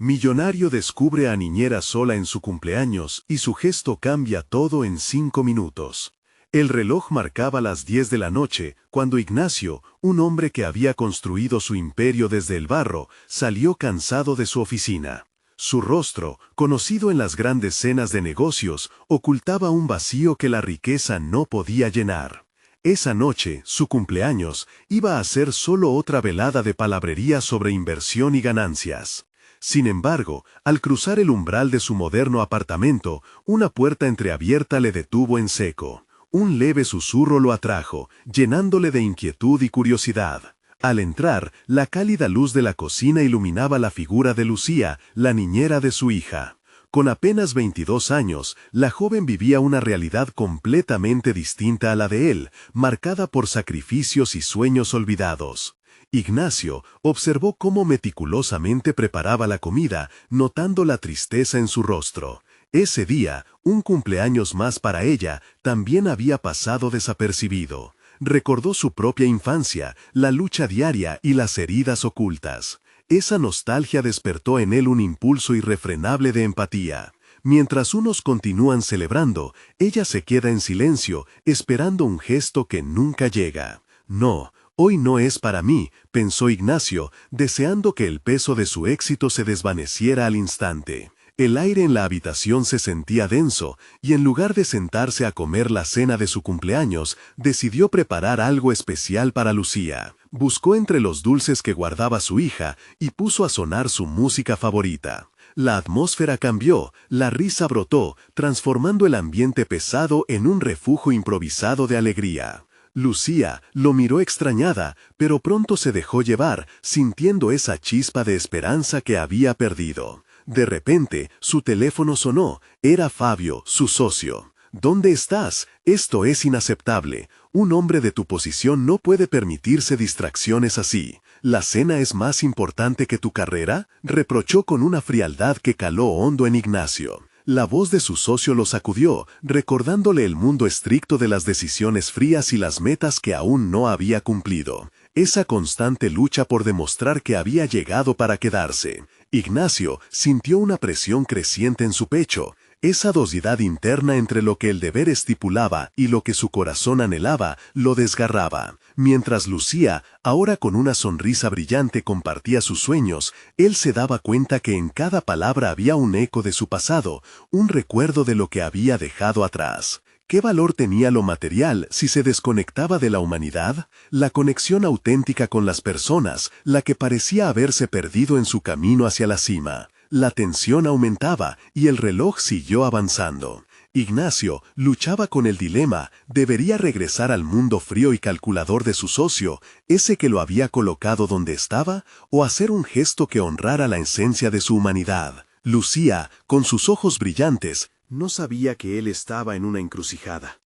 Millonario descubre a niñera sola en su cumpleaños y su gesto cambia todo en 5 minutos. El reloj marcaba las 10 de la noche cuando Ignacio, un hombre que había construido su imperio desde el barro, salió cansado de su oficina. Su rostro, conocido en las grandes cenas de negocios, ocultaba un vacío que la riqueza no podía llenar. Esa noche, su cumpleaños, iba a ser solo otra velada de palabrería sobre inversión y ganancias. Sin embargo, al cruzar el umbral de su moderno apartamento, una puerta entreabierta le detuvo en seco. Un leve susurro lo atrajo, llenándole de inquietud y curiosidad. Al entrar, la cálida luz de la cocina iluminaba la figura de Lucía, la niñera de su hija. Con apenas 22 años, la joven vivía una realidad completamente distinta a la de él, marcada por sacrificios y sueños olvidados. Ignacio observó cómo meticulosamente preparaba la comida, notando la tristeza en su rostro. Ese día, un cumpleaños más para ella, también había pasado desapercibido. Recordó su propia infancia, la lucha diaria y las heridas ocultas. Esa nostalgia despertó en él un impulso irrefrenable de empatía. Mientras unos continúan celebrando, ella se queda en silencio, esperando un gesto que nunca llega. No. Hoy no es para mí, pensó Ignacio, deseando que el peso de su éxito se desvaneciera al instante. El aire en la habitación se sentía denso, y en lugar de sentarse a comer la cena de su cumpleaños, decidió preparar algo especial para Lucía. Buscó entre los dulces que guardaba su hija y puso a sonar su música favorita. La atmósfera cambió, la risa brotó, transformando el ambiente pesado en un refugio improvisado de alegría. Lucía lo miró extrañada, pero pronto se dejó llevar, sintiendo esa chispa de esperanza que había perdido. De repente, su teléfono sonó. Era Fabio, su socio. ¿Dónde estás? Esto es inaceptable. Un hombre de tu posición no puede permitirse distracciones así. ¿La cena es más importante que tu carrera?, reprochó con una frialdad que caló hondo en Ignacio. La voz de su socio lo sacudió, recordándole el mundo estricto de las decisiones frías y las metas que aún no había cumplido. Esa constante lucha por demostrar que había llegado para quedarse. Ignacio sintió una presión creciente en su pecho. Esa dosidad interna entre lo que el deber estipulaba y lo que su corazón anhelaba, lo desgarraba. Mientras Lucía, ahora con una sonrisa brillante, compartía sus sueños, él se daba cuenta que en cada palabra había un eco de su pasado, un recuerdo de lo que había dejado atrás. ¿Qué valor tenía lo material si se desconectaba de la humanidad? La conexión auténtica con las personas, la que parecía haberse perdido en su camino hacia la cima. La tensión aumentaba y el reloj siguió avanzando. Ignacio luchaba con el dilema: ¿debería regresar al mundo frío y calculador de su socio, ese que lo había colocado donde estaba, o hacer un gesto que honrara la esencia de su humanidad? Lucía, con sus ojos brillantes, no sabía que él estaba en una encrucijada.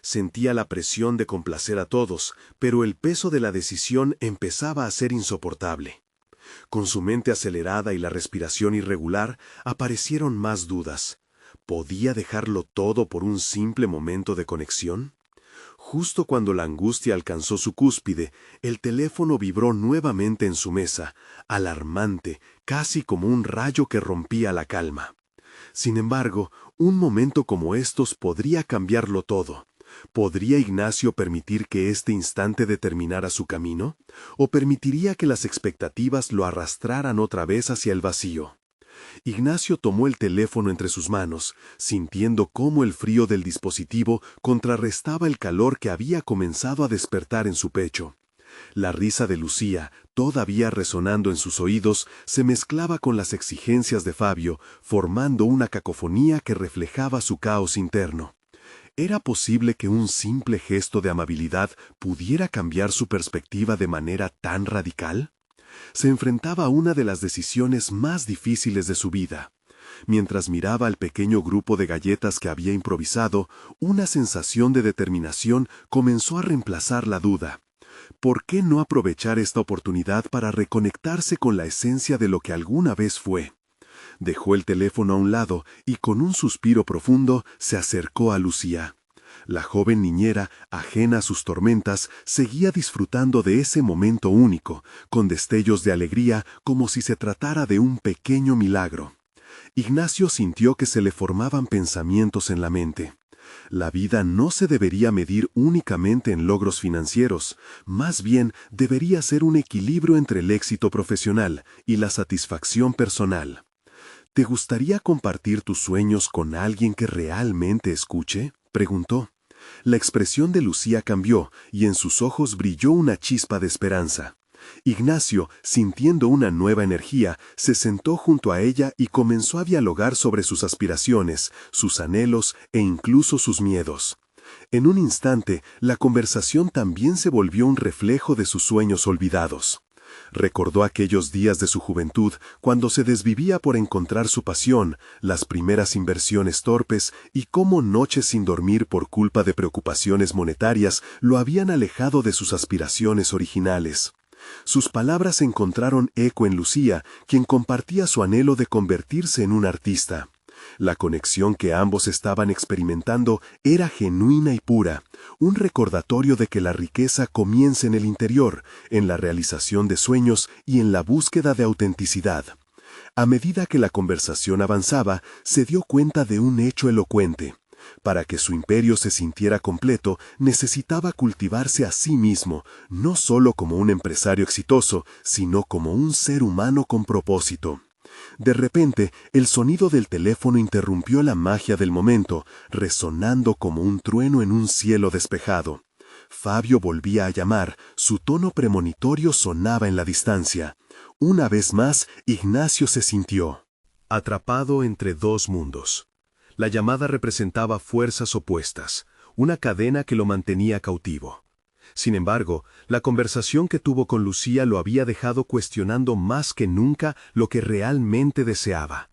Sentía la presión de complacer a todos, pero el peso de la decisión empezaba a ser insoportable. Con su mente acelerada y la respiración irregular, aparecieron más dudas. ¿Podía dejarlo todo por un simple momento de conexión? Justo cuando la angustia alcanzó su cúspide, el teléfono vibró nuevamente en su mesa, alarmante, casi como un rayo que rompía la calma. Sin embargo, un momento como estos podría cambiarlo todo. ¿Podría Ignacio permitir que este instante determinara su camino? ¿O permitiría que las expectativas lo arrastraran otra vez hacia el vacío? Ignacio tomó el teléfono entre sus manos, sintiendo cómo el frío del dispositivo contrarrestaba el calor que había comenzado a despertar en su pecho. La risa de Lucía, todavía resonando en sus oídos, se mezclaba con las exigencias de Fabio, formando una cacofonía que reflejaba su caos interno. ¿Era posible que un simple gesto de amabilidad pudiera cambiar su perspectiva de manera tan radical? Se enfrentaba a una de las decisiones más difíciles de su vida. Mientras miraba al pequeño grupo de galletas que había improvisado, una sensación de determinación comenzó a reemplazar la duda. ¿Por qué no aprovechar esta oportunidad para reconectarse con la esencia de lo que alguna vez fue? Dejó el teléfono a un lado y con un suspiro profundo se acercó a Lucía. La joven niñera, ajena a sus tormentas, seguía disfrutando de ese momento único, con destellos de alegría como si se tratara de un pequeño milagro. Ignacio sintió que se le formaban pensamientos en la mente. La vida no se debería medir únicamente en logros financieros, más bien debería ser un equilibrio entre el éxito profesional y la satisfacción personal. ¿Te gustaría compartir tus sueños con alguien que realmente escuche?, preguntó. La expresión de Lucía cambió y en sus ojos brilló una chispa de esperanza. Ignacio, sintiendo una nueva energía, se sentó junto a ella y comenzó a dialogar sobre sus aspiraciones, sus anhelos e incluso sus miedos. En un instante, la conversación también se volvió un reflejo de sus sueños olvidados. Recordó aquellos días de su juventud, cuando se desvivía por encontrar su pasión, las primeras inversiones torpes y cómo noches sin dormir por culpa de preocupaciones monetarias lo habían alejado de sus aspiraciones originales. Sus palabras encontraron eco en Lucía, quien compartía su anhelo de convertirse en un artista. La conexión que ambos estaban experimentando era genuina y pura, un recordatorio de que la riqueza comienza en el interior, en la realización de sueños y en la búsqueda de autenticidad. A medida que la conversación avanzaba, se dio cuenta de un hecho elocuente. Para que su imperio se sintiera completo, necesitaba cultivarse a sí mismo, no solo como un empresario exitoso, sino como un ser humano con propósito. De repente, el sonido del teléfono interrumpió la magia del momento, resonando como un trueno en un cielo despejado. Fabio volvía a llamar, su tono premonitorio sonaba en la distancia. Una vez más, Ignacio se sintió atrapado entre dos mundos. La llamada representaba fuerzas opuestas, una cadena que lo mantenía cautivo. Sin embargo, la conversación que tuvo con Lucía lo había dejado cuestionando más que nunca lo que realmente deseaba.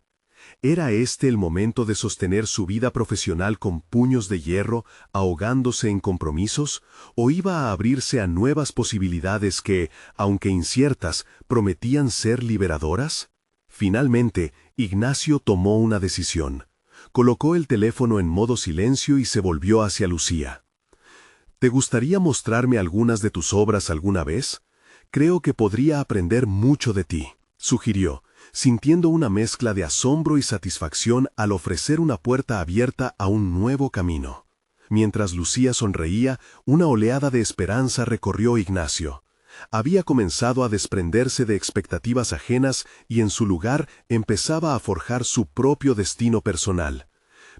¿Era este el momento de sostener su vida profesional con puños de hierro, ahogándose en compromisos, o iba a abrirse a nuevas posibilidades que, aunque inciertas, prometían ser liberadoras? Finalmente, Ignacio tomó una decisión. Colocó el teléfono en modo silencio y se volvió hacia Lucía. ¿Te gustaría mostrarme algunas de tus obras alguna vez? Creo que podría aprender mucho de ti, sugirió, sintiendo una mezcla de asombro y satisfacción al ofrecer una puerta abierta a un nuevo camino. Mientras Lucía sonreía, una oleada de esperanza recorrió Ignacio. Había comenzado a desprenderse de expectativas ajenas y en su lugar empezaba a forjar su propio destino personal.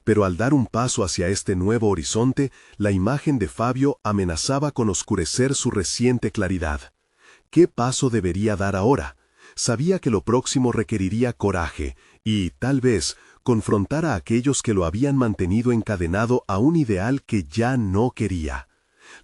Pero al dar un paso hacia este nuevo horizonte, la imagen de Fabio amenazaba con oscurecer su reciente claridad. ¿Qué paso debería dar ahora? Sabía que lo próximo requeriría coraje y, tal vez, confrontar a aquellos que lo habían mantenido encadenado a un ideal que ya no quería.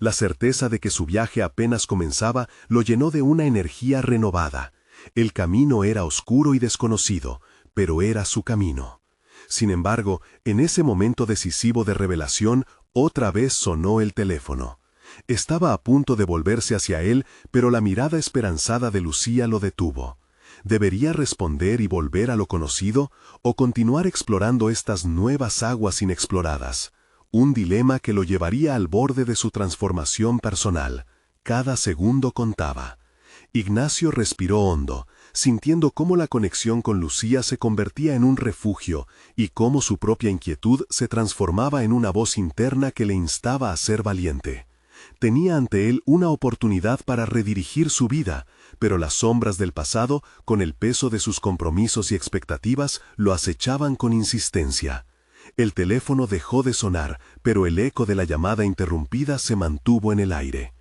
La certeza de que su viaje apenas comenzaba lo llenó de una energía renovada. El camino era oscuro y desconocido, pero era su camino. Sin embargo, en ese momento decisivo de revelación, otra vez sonó el teléfono. Estaba a punto de volverse hacia él, pero la mirada esperanzada de Lucía lo detuvo. ¿Debería responder y volver a lo conocido, o continuar explorando estas nuevas aguas inexploradas? Un dilema que lo llevaría al borde de su transformación personal. Cada segundo contaba. Ignacio respiró hondo, sintiendo cómo la conexión con Lucía se convertía en un refugio y cómo su propia inquietud se transformaba en una voz interna que le instaba a ser valiente. Tenía ante él una oportunidad para redirigir su vida, pero las sombras del pasado, con el peso de sus compromisos y expectativas, lo acechaban con insistencia. El teléfono dejó de sonar, pero el eco de la llamada interrumpida se mantuvo en el aire.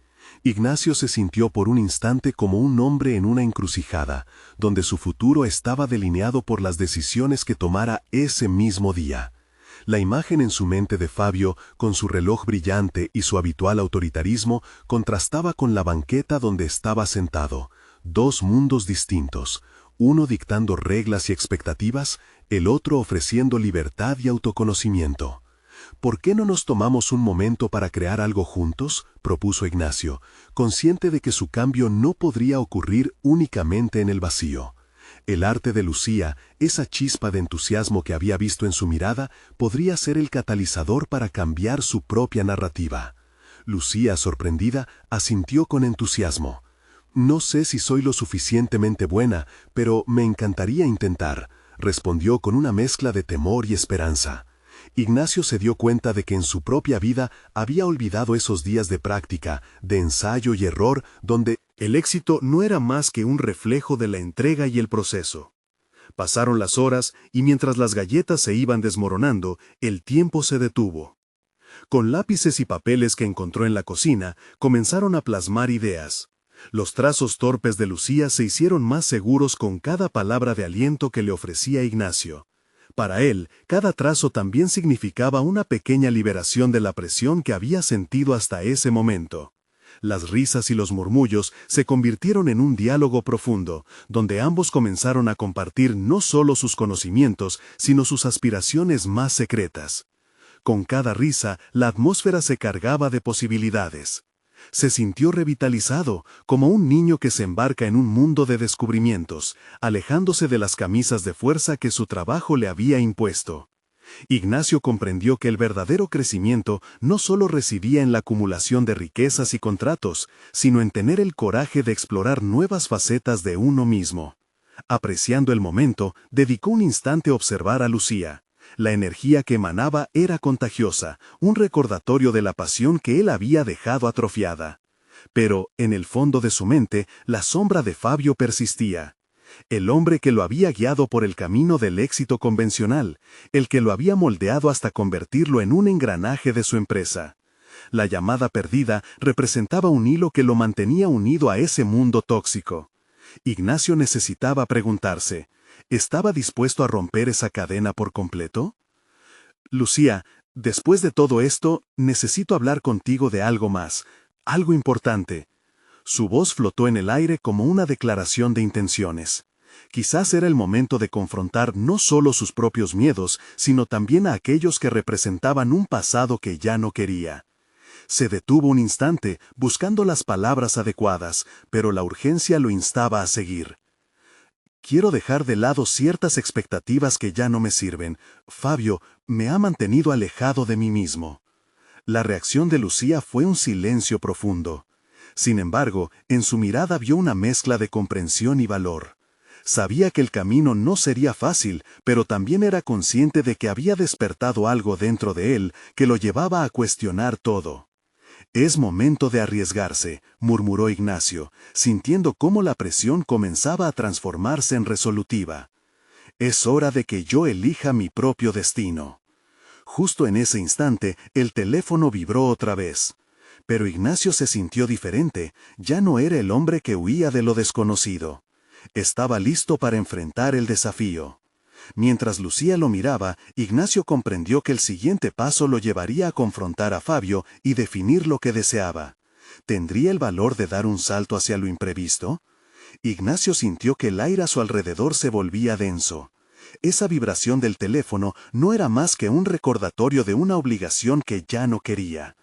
Ignacio se sintió por un instante como un hombre en una encrucijada, donde su futuro estaba delineado por las decisiones que tomara ese mismo día. La imagen en su mente de Fabio, con su reloj brillante y su habitual autoritarismo, contrastaba con la banqueta donde estaba sentado. Dos mundos distintos, uno dictando reglas y expectativas, el otro ofreciendo libertad y autoconocimiento. ¿Por qué no nos tomamos un momento para crear algo juntos?, propuso Ignacio, consciente de que su cambio no podría ocurrir únicamente en el vacío. El arte de Lucía, esa chispa de entusiasmo que había visto en su mirada, podría ser el catalizador para cambiar su propia narrativa. Lucía, sorprendida, asintió con entusiasmo. «No sé si soy lo suficientemente buena, pero me encantaría intentar», respondió con una mezcla de temor y esperanza. Ignacio se dio cuenta de que en su propia vida había olvidado esos días de práctica, de ensayo y error, donde el éxito no era más que un reflejo de la entrega y el proceso. Pasaron las horas y mientras las galletas se iban desmoronando, el tiempo se detuvo. Con lápices y papeles que encontró en la cocina, comenzaron a plasmar ideas. Los trazos torpes de Lucía se hicieron más seguros con cada palabra de aliento que le ofrecía Ignacio. Para él, cada trazo también significaba una pequeña liberación de la presión que había sentido hasta ese momento. Las risas y los murmullos se convirtieron en un diálogo profundo, donde ambos comenzaron a compartir no solo sus conocimientos, sino sus aspiraciones más secretas. Con cada risa, la atmósfera se cargaba de posibilidades. Se sintió revitalizado, como un niño que se embarca en un mundo de descubrimientos, alejándose de las camisas de fuerza que su trabajo le había impuesto. Ignacio comprendió que el verdadero crecimiento no solo residía en la acumulación de riquezas y contratos, sino en tener el coraje de explorar nuevas facetas de uno mismo. Apreciando el momento, dedicó un instante a observar a Lucía. La energía que emanaba era contagiosa, un recordatorio de la pasión que él había dejado atrofiada. Pero, en el fondo de su mente, la sombra de Fabio persistía. El hombre que lo había guiado por el camino del éxito convencional, el que lo había moldeado hasta convertirlo en un engranaje de su empresa. La llamada perdida representaba un hilo que lo mantenía unido a ese mundo tóxico. Ignacio necesitaba preguntarse, ¿estaba dispuesto a romper esa cadena por completo? Lucía, después de todo esto, necesito hablar contigo de algo más, algo importante. Su voz flotó en el aire como una declaración de intenciones. Quizás era el momento de confrontar no solo sus propios miedos, sino también a aquellos que representaban un pasado que ya no quería. Se detuvo un instante, buscando las palabras adecuadas, pero la urgencia lo instaba a seguir. Quiero dejar de lado ciertas expectativas que ya no me sirven. Fabio me ha mantenido alejado de mí mismo. La reacción de Lucía fue un silencio profundo. Sin embargo, en su mirada vio una mezcla de comprensión y valor. Sabía que el camino no sería fácil, pero también era consciente de que había despertado algo dentro de él que lo llevaba a cuestionar todo. «Es momento de arriesgarse», murmuró Ignacio, sintiendo cómo la presión comenzaba a transformarse en resolutiva. «Es hora de que yo elija mi propio destino». Justo en ese instante, el teléfono vibró otra vez. Pero Ignacio se sintió diferente, ya no era el hombre que huía de lo desconocido. Estaba listo para enfrentar el desafío. Mientras Lucía lo miraba, Ignacio comprendió que el siguiente paso lo llevaría a confrontar a Fabio y definir lo que deseaba. ¿Tendría el valor de dar un salto hacia lo imprevisto? Ignacio sintió que el aire a su alrededor se volvía denso. Esa vibración del teléfono no era más que un recordatorio de una obligación que ya no quería.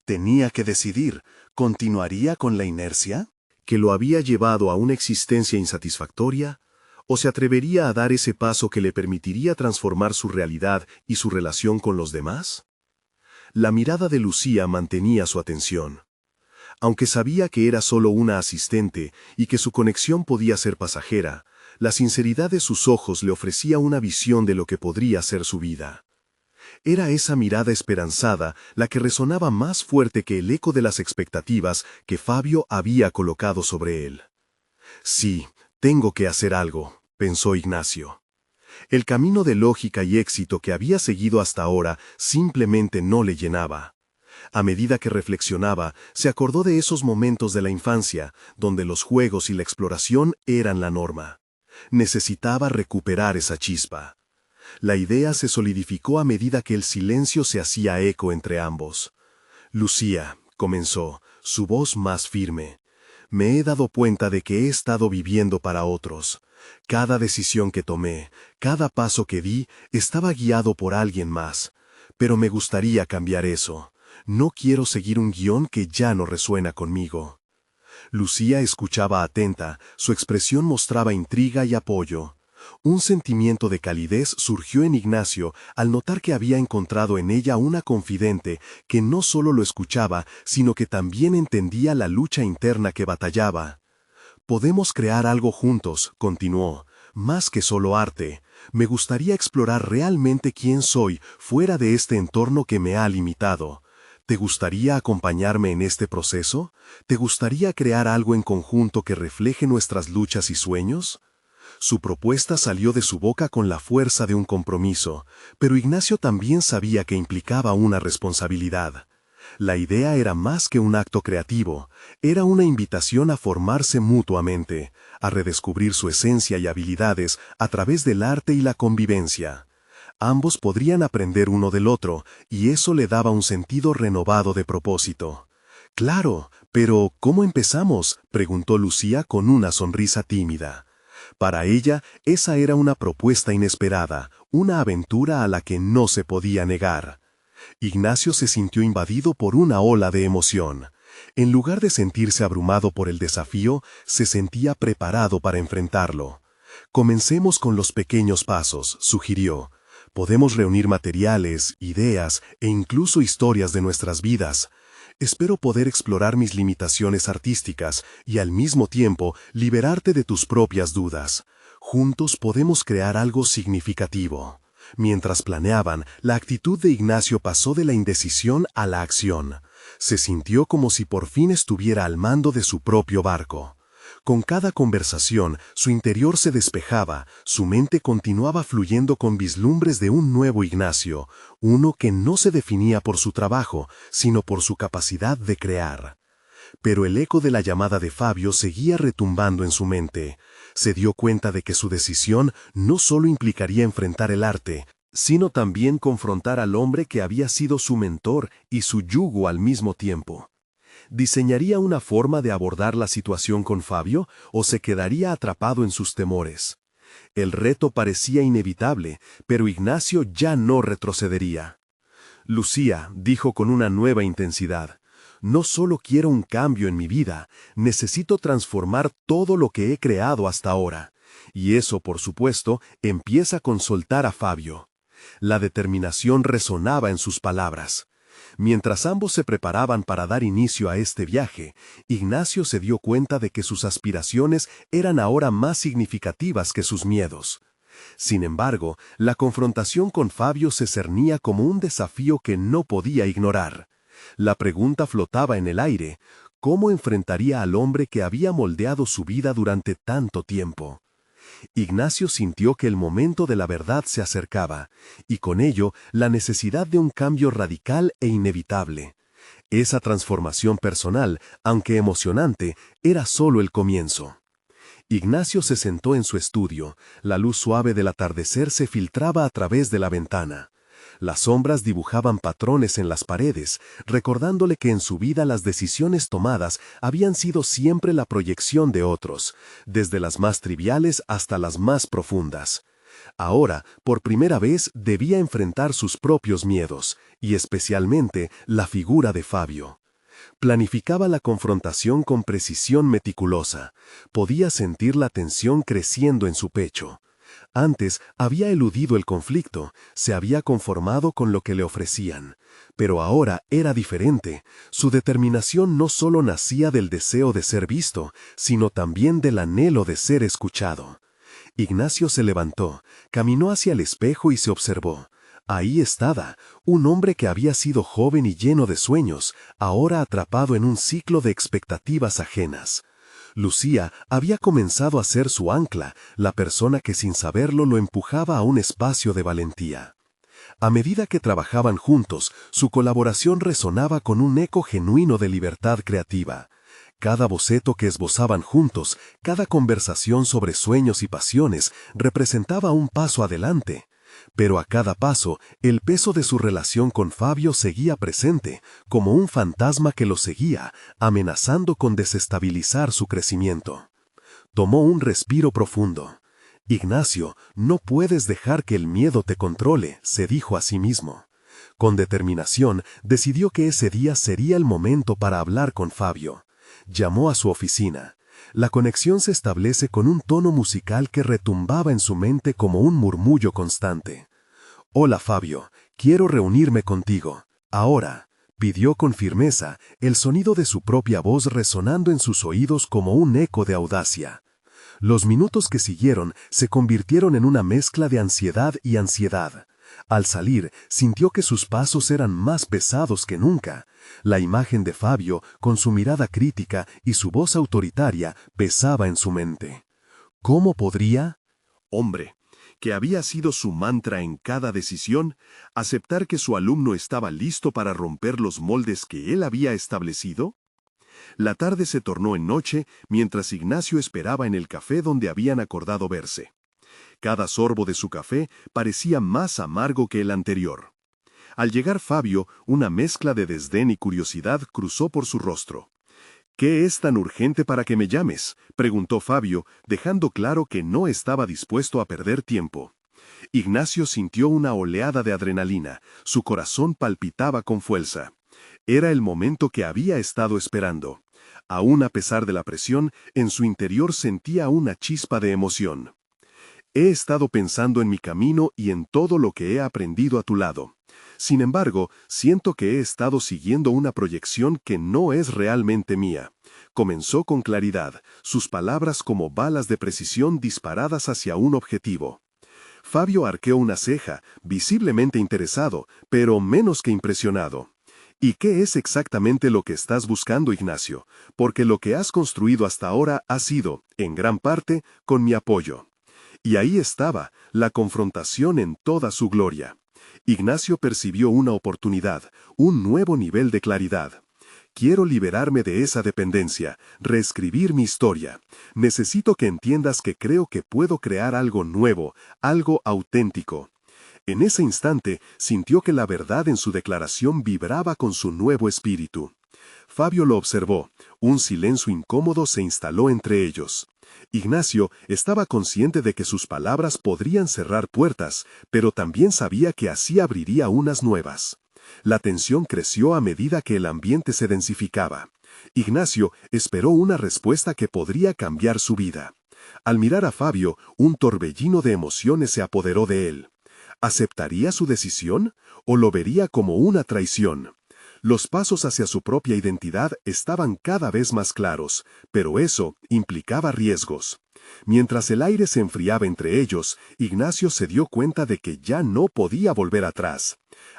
Tenía que decidir, ¿continuaría con la inercia, que lo había llevado a una existencia insatisfactoria, o se atrevería a dar ese paso que le permitiría transformar su realidad y su relación con los demás? La mirada de Lucía mantenía su atención. Aunque sabía que era solo una asistente y que su conexión podía ser pasajera, la sinceridad de sus ojos le ofrecía una visión de lo que podría ser su vida. Era esa mirada esperanzada la que resonaba más fuerte que el eco de las expectativas que Fabio había colocado sobre él. «Sí, tengo que hacer algo», pensó Ignacio. El camino de lógica y éxito que había seguido hasta ahora simplemente no le llenaba. A medida que reflexionaba, se acordó de esos momentos de la infancia, donde los juegos y la exploración eran la norma. Necesitaba recuperar esa chispa. La idea se solidificó a medida que el silencio se hacía eco entre ambos. «Lucía», comenzó, su voz más firme, «me he dado cuenta de que he estado viviendo para otros. Cada decisión que tomé, cada paso que di, estaba guiado por alguien más. Pero me gustaría cambiar eso. No quiero seguir un guión que ya no resuena conmigo». Lucía escuchaba atenta, su expresión mostraba intriga y apoyo. Un sentimiento de calidez surgió en Ignacio al notar que había encontrado en ella una confidente que no solo lo escuchaba, sino que también entendía la lucha interna que batallaba. «Podemos crear algo juntos», continuó, «más que solo arte. Me gustaría explorar realmente quién soy fuera de este entorno que me ha limitado. ¿Te gustaría acompañarme en este proceso? ¿Te gustaría crear algo en conjunto que refleje nuestras luchas y sueños?» Su propuesta salió de su boca con la fuerza de un compromiso, pero Ignacio también sabía que implicaba una responsabilidad. La idea era más que un acto creativo, era una invitación a formarse mutuamente, a redescubrir su esencia y habilidades a través del arte y la convivencia. Ambos podrían aprender uno del otro, y eso le daba un sentido renovado de propósito. «Claro, pero ¿cómo empezamos?», preguntó Lucía con una sonrisa tímida. Para ella, esa era una propuesta inesperada, una aventura a la que no se podía negar. Ignacio se sintió invadido por una ola de emoción. En lugar de sentirse abrumado por el desafío, se sentía preparado para enfrentarlo. «Comencemos con los pequeños pasos», sugirió. «Podemos reunir materiales, ideas e incluso historias de nuestras vidas. Espero poder explorar mis limitaciones artísticas y al mismo tiempo liberarte de tus propias dudas. Juntos podemos crear algo significativo». Mientras planeaban, la actitud de Ignacio pasó de la indecisión a la acción. Se sintió como si por fin estuviera al mando de su propio barco. Con cada conversación, su interior se despejaba, su mente continuaba fluyendo con vislumbres de un nuevo Ignacio, uno que no se definía por su trabajo, sino por su capacidad de crear. Pero el eco de la llamada de Fabio seguía retumbando en su mente. Se dio cuenta de que su decisión no solo implicaría enfrentar el arte, sino también confrontar al hombre que había sido su mentor y su yugo al mismo tiempo. ¿Diseñaría una forma de abordar la situación con Fabio o se quedaría atrapado en sus temores? El reto parecía inevitable, pero Ignacio ya no retrocedería. «Lucía», dijo con una nueva intensidad, «no solo quiero un cambio en mi vida, necesito transformar todo lo que he creado hasta ahora. Y eso, por supuesto, empieza con soltar a Fabio». La determinación resonaba en sus palabras. Mientras ambos se preparaban para dar inicio a este viaje, Ignacio se dio cuenta de que sus aspiraciones eran ahora más significativas que sus miedos. Sin embargo, la confrontación con Fabio se cernía como un desafío que no podía ignorar. La pregunta flotaba en el aire: ¿cómo enfrentaría al hombre que había moldeado su vida durante tanto tiempo? Ignacio sintió que el momento de la verdad se acercaba, y con ello la necesidad de un cambio radical e inevitable. Esa transformación personal, aunque emocionante, era solo el comienzo. Ignacio se sentó en su estudio, la luz suave del atardecer se filtraba a través de la ventana. Las sombras dibujaban patrones en las paredes, recordándole que en su vida las decisiones tomadas habían sido siempre la proyección de otros, desde las más triviales hasta las más profundas. Ahora, por primera vez, debía enfrentar sus propios miedos, y especialmente la figura de Fabio. Planificaba la confrontación con precisión meticulosa. Podía sentir la tensión creciendo en su pecho. Antes había eludido el conflicto, se había conformado con lo que le ofrecían. Pero ahora era diferente. Su determinación no solo nacía del deseo de ser visto, sino también del anhelo de ser escuchado. Ignacio se levantó, caminó hacia el espejo y se observó. Ahí estaba, un hombre que había sido joven y lleno de sueños, ahora atrapado en un ciclo de expectativas ajenas. Lucía había comenzado a ser su ancla, la persona que sin saberlo lo empujaba a un espacio de valentía. A medida que trabajaban juntos, su colaboración resonaba con un eco genuino de libertad creativa. Cada boceto que esbozaban juntos, cada conversación sobre sueños y pasiones, representaba un paso adelante. Pero a cada paso, el peso de su relación con Fabio seguía presente, como un fantasma que lo seguía, amenazando con desestabilizar su crecimiento. Tomó un respiro profundo. «Ignacio, no puedes dejar que el miedo te controle», se dijo a sí mismo. Con determinación, decidió que ese día sería el momento para hablar con Fabio. Llamó a su oficina. La conexión se establece con un tono musical que retumbaba en su mente como un murmullo constante. «Hola, Fabio, quiero reunirme contigo. Ahora», pidió con firmeza, el sonido de su propia voz resonando en sus oídos como un eco de audacia. Los minutos que siguieron se convirtieron en una mezcla de ansiedad y ansiedad. Al salir, sintió que sus pasos eran más pesados que nunca. La imagen de Fabio, con su mirada crítica y su voz autoritaria, pesaba en su mente. ¿Cómo podría? Hombre, que había sido su mantra en cada decisión, aceptar que su alumno estaba listo para romper los moldes que él había establecido. La tarde se tornó en noche mientras Ignacio esperaba en el café donde habían acordado verse. Cada sorbo de su café parecía más amargo que el anterior. Al llegar Fabio, una mezcla de desdén y curiosidad cruzó por su rostro. «¿Qué es tan urgente para que me llames?», preguntó Fabio, dejando claro que no estaba dispuesto a perder tiempo. Ignacio sintió una oleada de adrenalina, su corazón palpitaba con fuerza. Era el momento que había estado esperando. Aún a pesar de la presión, en su interior sentía una chispa de emoción. «He estado pensando en mi camino y en todo lo que he aprendido a tu lado. Sin embargo, siento que he estado siguiendo una proyección que no es realmente mía», comenzó con claridad, sus palabras como balas de precisión disparadas hacia un objetivo. Fabio arqueó una ceja, visiblemente interesado, pero menos que impresionado. «¿Y qué es exactamente lo que estás buscando, Ignacio? Porque lo que has construido hasta ahora ha sido, en gran parte, con mi apoyo». Y ahí estaba, la confrontación en toda su gloria. Ignacio percibió una oportunidad, un nuevo nivel de claridad. «Quiero liberarme de esa dependencia, reescribir mi historia. Necesito que entiendas que creo que puedo crear algo nuevo, algo auténtico». En ese instante, sintió que la verdad en su declaración vibraba con su nuevo espíritu. Fabio lo observó, un silencio incómodo se instaló entre ellos. Ignacio estaba consciente de que sus palabras podrían cerrar puertas, pero también sabía que así abriría unas nuevas. La tensión creció a medida que el ambiente se densificaba. Ignacio esperó una respuesta que podría cambiar su vida. Al mirar a Fabio, un torbellino de emociones se apoderó de él. ¿Aceptaría su decisión o lo vería como una traición? Los pasos hacia su propia identidad estaban cada vez más claros, pero eso implicaba riesgos. Mientras el aire se enfriaba entre ellos, Ignacio se dio cuenta de que ya no podía volver atrás.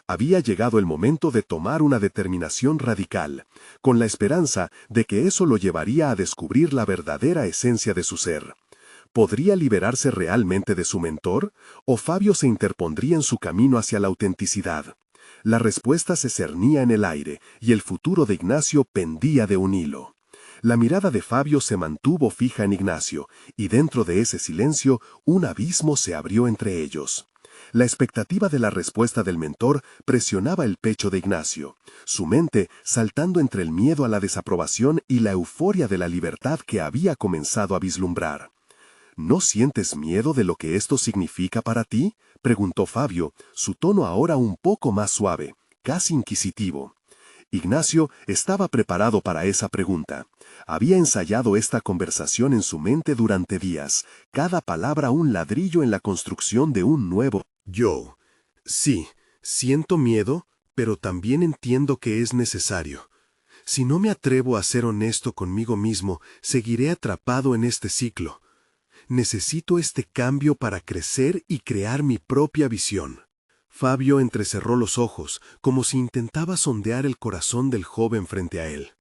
Había llegado el momento de tomar una determinación radical, con la esperanza de que eso lo llevaría a descubrir la verdadera esencia de su ser. ¿Podría liberarse realmente de su mentor? ¿O Fabio se interpondría en su camino hacia la autenticidad? La respuesta se cernía en el aire, y el futuro de Ignacio pendía de un hilo. La mirada de Fabio se mantuvo fija en Ignacio, y dentro de ese silencio, un abismo se abrió entre ellos. La expectativa de la respuesta del mentor presionaba el pecho de Ignacio, su mente saltando entre el miedo a la desaprobación y la euforia de la libertad que había comenzado a vislumbrar. «¿No sientes miedo de lo que esto significa para ti?», preguntó Fabio, su tono ahora un poco más suave, casi inquisitivo. Ignacio estaba preparado para esa pregunta. Había ensayado esta conversación en su mente durante días, cada palabra un ladrillo en la construcción de un nuevo yo. «Sí, siento miedo, pero también entiendo que es necesario. Si no me atrevo a ser honesto conmigo mismo, seguiré atrapado en este ciclo. Necesito este cambio para crecer y crear mi propia visión». Fabio entrecerró los ojos, como si intentaba sondear el corazón del joven frente a él.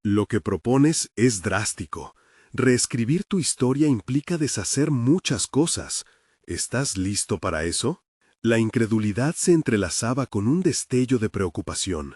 «Lo que propones es drástico. Reescribir tu historia implica deshacer muchas cosas. ¿Estás listo para eso?». La incredulidad se entrelazaba con un destello de preocupación.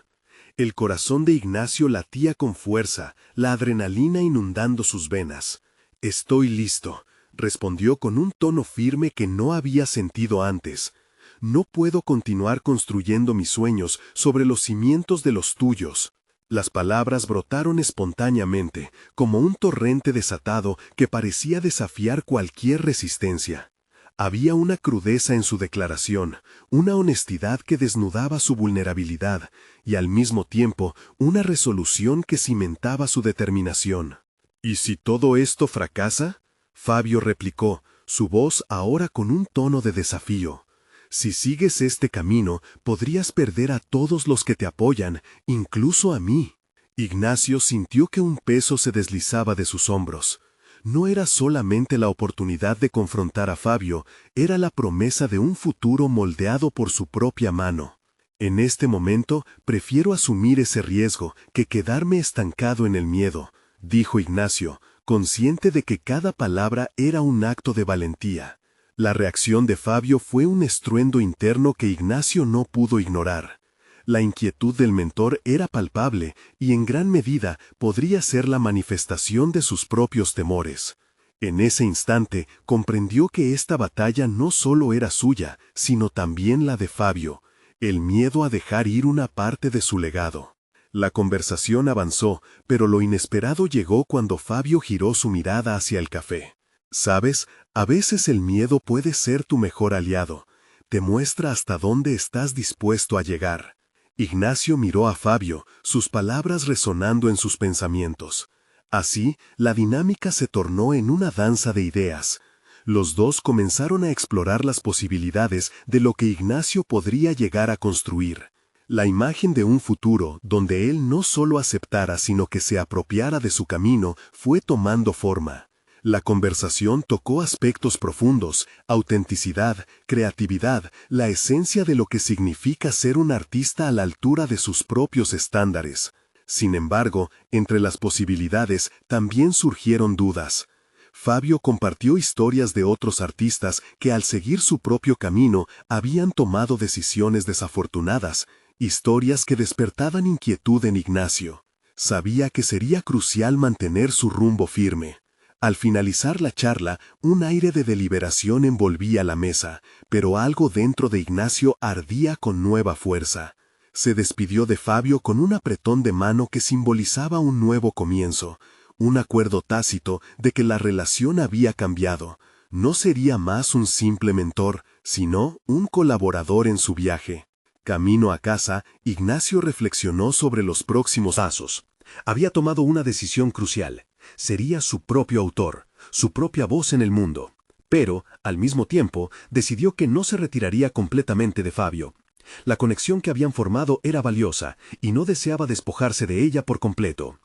El corazón de Ignacio latía con fuerza, la adrenalina inundando sus venas. «Estoy listo», respondió con un tono firme que no había sentido antes. «No puedo continuar construyendo mis sueños sobre los cimientos de los tuyos». Las palabras brotaron espontáneamente, como un torrente desatado que parecía desafiar cualquier resistencia. Había una crudeza en su declaración, una honestidad que desnudaba su vulnerabilidad y al mismo tiempo una resolución que cimentaba su determinación. ¿Y si todo esto fracasa? Fabio replicó, su voz ahora con un tono de desafío. Si sigues este camino, podrías perder a todos los que te apoyan, incluso a mí. Ignacio sintió que un peso se deslizaba de sus hombros. No era solamente la oportunidad de confrontar a Fabio, era la promesa de un futuro moldeado por su propia mano. En este momento, prefiero asumir ese riesgo que quedarme estancado en el miedo, dijo Ignacio, consciente de que cada palabra era un acto de valentía. La reacción de Fabio fue un estruendo interno que Ignacio no pudo ignorar. La inquietud del mentor era palpable y en gran medida podría ser la manifestación de sus propios temores. En ese instante comprendió que esta batalla no solo era suya, sino también la de Fabio, el miedo a dejar ir una parte de su legado. La conversación avanzó, pero lo inesperado llegó cuando Fabio giró su mirada hacia el café. ¿Sabes? A veces el miedo puede ser tu mejor aliado. Te muestra hasta dónde estás dispuesto a llegar. Ignacio miró a Fabio, sus palabras resonando en sus pensamientos. Así, la dinámica se tornó en una danza de ideas. Los dos comenzaron a explorar las posibilidades de lo que Ignacio podría llegar a construir. La imagen de un futuro donde él no solo aceptara sino que se apropiara de su camino fue tomando forma. La conversación tocó aspectos profundos, autenticidad, creatividad, la esencia de lo que significa ser un artista a la altura de sus propios estándares. Sin embargo, entre las posibilidades también surgieron dudas. Fabio compartió historias de otros artistas que al seguir su propio camino habían tomado decisiones desafortunadas, historias que despertaban inquietud en Ignacio. Sabía que sería crucial mantener su rumbo firme. Al finalizar la charla, un aire de deliberación envolvía la mesa, pero algo dentro de Ignacio ardía con nueva fuerza. Se despidió de Fabio con un apretón de mano que simbolizaba un nuevo comienzo, un acuerdo tácito de que la relación había cambiado. No sería más un simple mentor, sino un colaborador en su viaje. Camino a casa, Ignacio reflexionó sobre los próximos pasos. Había tomado una decisión crucial. Sería su propio autor, su propia voz en el mundo. Pero, al mismo tiempo, decidió que no se retiraría completamente de Fabio. La conexión que habían formado era valiosa y no deseaba despojarse de ella por completo.